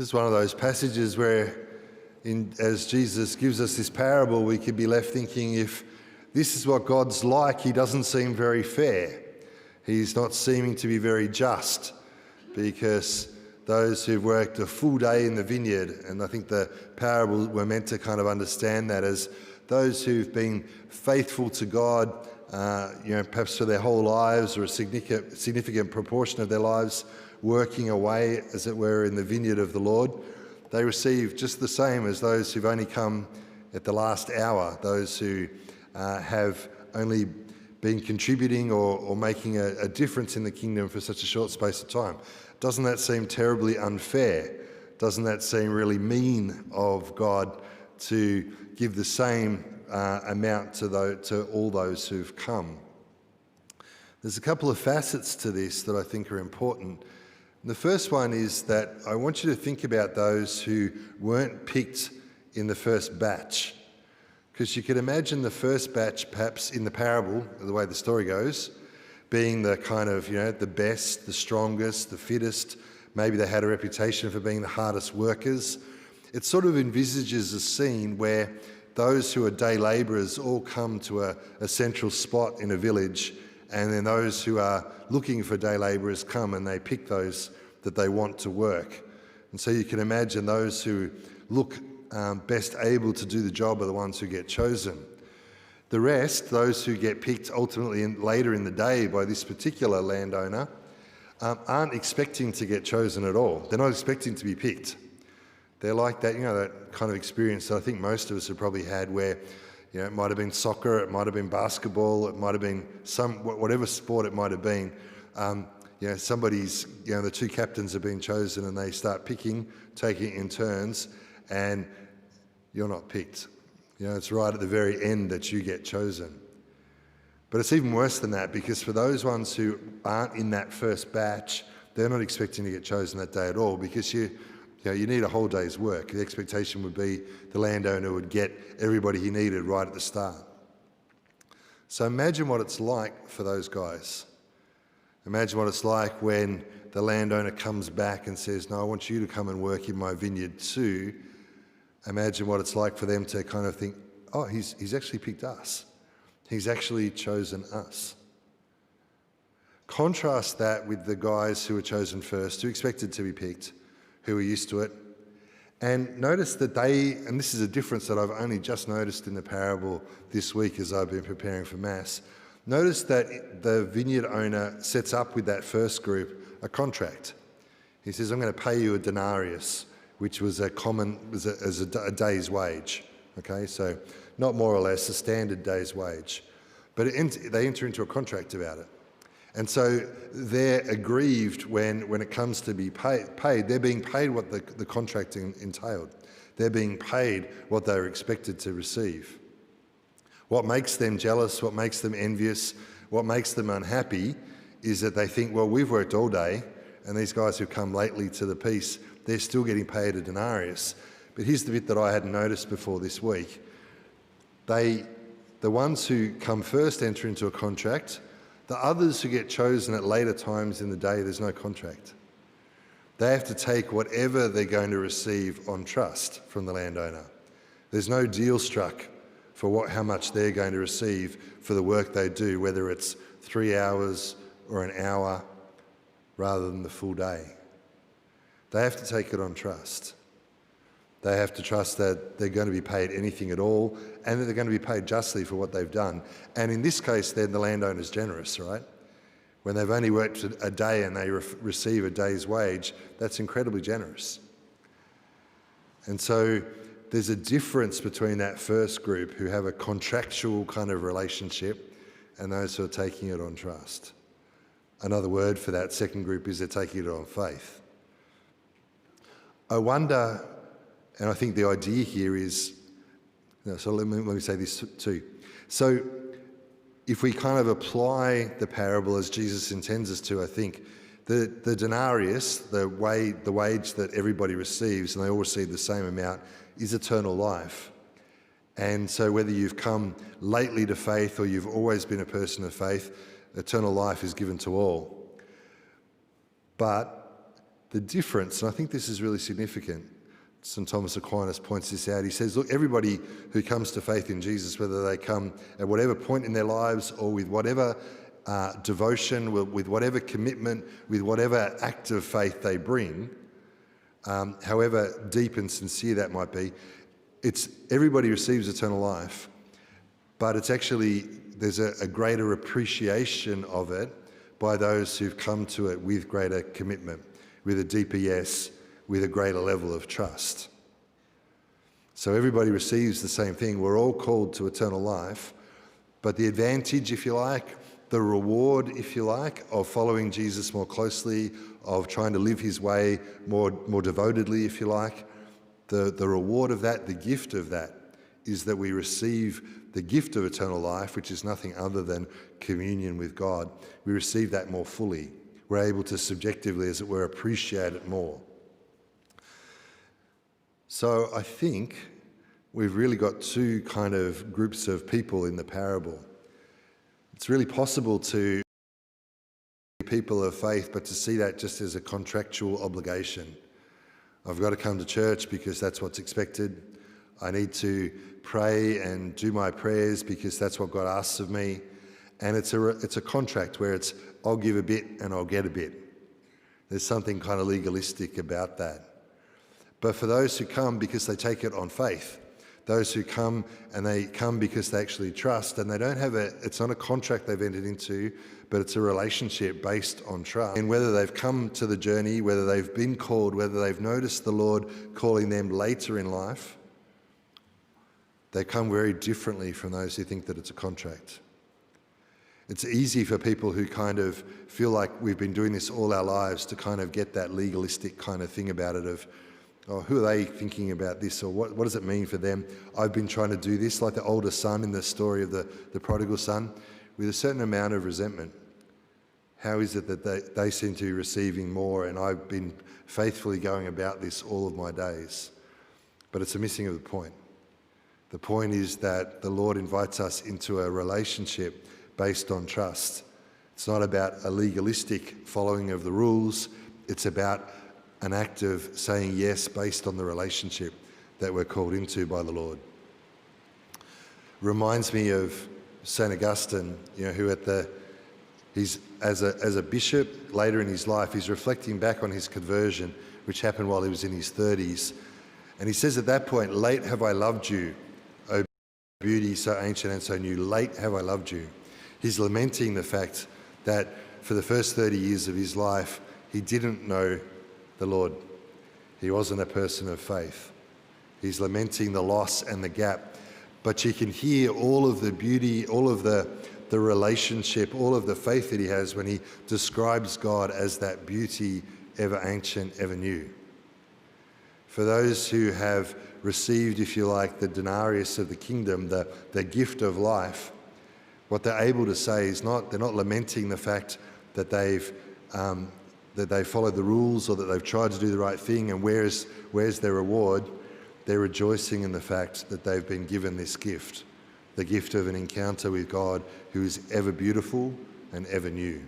This is one of those passages where, as Jesus gives us this parable, we could be left thinking, if this is what God's like, he doesn't seem very fair. He's not seeming to be very just, because those who've worked a full day in the vineyard, and I think the parable we're meant to kind of understand that as those who've been faithful to God, perhaps for their whole lives or a significant proportion of their lives, working away, as it were, in the vineyard of the Lord, they receive just the same as those who've only come at the last hour, those who have only been contributing or making a difference in the kingdom for such a short space of time. Doesn't that seem terribly unfair? Doesn't that seem really mean of God to give the same amount to all those who've come? There's a couple of facets to this that I think are important. The first one is that I want you to think about those who weren't picked in the first batch. Because you could imagine the first batch, perhaps in the parable, the way the story goes, being the kind of, the best, the strongest, the fittest. Maybe they had a reputation for being the hardest workers. It sort of envisages a scene where those who are day labourers all come to a central spot in a village, and then those who are looking for day labourers come and they pick those that they want to work. And so you can imagine those who look best able to do the job are the ones who get chosen. The rest, those who get picked ultimately later in the day by this particular landowner, aren't expecting to get chosen at all. They're not expecting to be picked. They're like that, that kind of experience that I think most of us have probably had where, it might have been soccer, it might have been basketball, it might have been whatever sport it might have been. Somebody's, the two captains have been chosen and they start picking, taking it in turns, and you're not picked. It's right at the very end that you get chosen. But it's even worse than that, because for those ones who aren't in that first batch, they're not expecting to get chosen that day at all, because you need a whole day's work. The expectation would be the landowner would get everybody he needed right at the start. So imagine what it's like for those guys. Imagine what it's like when the landowner comes back and says, no, I want you to come and work in my vineyard too. Imagine what it's like for them to kind of think, oh, he's actually picked us. He's actually chosen us. Contrast that with the guys who were chosen first, who expected to be picked, who were used to it. And notice that and this is a difference that I've only just noticed in the parable this week as I've been preparing for Mass. Notice that the vineyard owner sets up with that first group a contract. He says, I'm going to pay you a denarius, which was a day's wage. Okay, so not more or less a standard day's wage. But they enter into a contract about it. And so they're aggrieved when it comes to be paid. They're being paid what the contract entailed. They're being paid what they're expected to receive. What makes them jealous, what makes them envious, what makes them unhappy is that they think, well, we've worked all day, and these guys who've come lately to the piece, they're still getting paid a denarius. But here's the bit that I hadn't noticed before this week. The ones who come first enter into a contract. The others who get chosen at later times in the day, there's no contract. They have to take whatever they're going to receive on trust from the landowner. There's no deal struck for how much they're going to receive for the work they do, whether it's 3 hours or an hour rather than the full day. They have to take it on trust. They have to trust that they're going to be paid anything at all, and that they're going to be paid justly for what they've done. And in this case, then the landowner's generous, right? When they've only worked a day and they receive a day's wage, that's incredibly generous. And so there's a difference between that first group who have a contractual kind of relationship and those who are taking it on trust. Another word for that second group is they're taking it on faith. I wonder, and I think the idea here is, so let me say this too. So if we kind of apply the parable as Jesus intends us to, I think the denarius, the wage that everybody receives, and they all receive the same amount, is eternal life. And so whether you've come lately to faith or you've always been a person of faith, eternal life is given to all. But The difference, and I think this is really significant, St. Thomas Aquinas points this out. He says, look, everybody who comes to faith in Jesus, whether they come at whatever point in their lives or with whatever devotion, with whatever commitment, with whatever act of faith they bring, however deep and sincere that might be, everybody receives eternal life, but it's actually, there's a greater appreciation of it by those who've come to it with greater commitment, with a deeper yes, with a greater level of trust. So everybody receives the same thing. We're all called to eternal life, but the advantage, if you like, the reward, if you like, of following Jesus more closely, of trying to live his way more devotedly, if you like, the reward of that, the gift of that, is that we receive the gift of eternal life, which is nothing other than communion with God. We receive that more fully. We're able to subjectively, as it were, appreciate it more. So I think we've really got two kind of groups of people in the parable. It's really possible to be people of faith, but to see that just as a contractual obligation. I've got to come to church because that's what's expected. I need to pray and do my prayers because that's what God asks of me. And it's a contract where it's, I'll give a bit and I'll get a bit. There's something kind of legalistic about that. But for those who come because they take it on faith, those who come and they come because they actually trust, and they don't have it's not a contract they've entered into, but it's a relationship based on trust. And whether they've come to the journey, whether they've been called, whether they've noticed the Lord calling them later in life, they come very differently from those who think that it's a contract. It's easy for people who kind of feel like we've been doing this all our lives to kind of get that legalistic kind of thing about it of, oh, who are they thinking about this, or what does it mean for them? I've been trying to do this, like the older son in the story of the prodigal son, with a certain amount of resentment. How is it that they seem to be receiving more and I've been faithfully going about this all of my days? But it's a missing of the point. The point is that the Lord invites us into a relationship based on trust. It's not about a legalistic following of the rules. It's about an act of saying yes based on the relationship that we're called into by the Lord. Reminds me of St. Augustine, who he's as a bishop later in his life, he's reflecting back on his conversion, which happened while he was in his 30s. And he says at that point, late have I loved you, O beauty so ancient and so new, late have I loved you. He's lamenting the fact that for the first 30 years of his life, he didn't know the Lord. He wasn't a person of faith. He's lamenting the loss and the gap. But you can hear all of the beauty, all of the relationship, all of the faith that he has when he describes God as that beauty, ever ancient, ever new. For those who have received, if you like, the denarius of the kingdom, the gift of life, what they're able to say is they're not lamenting the fact that they've followed the rules or that they've tried to do the right thing and where's their reward. They're rejoicing in the fact that they've been given this gift, the gift of an encounter with God who is ever beautiful and ever new.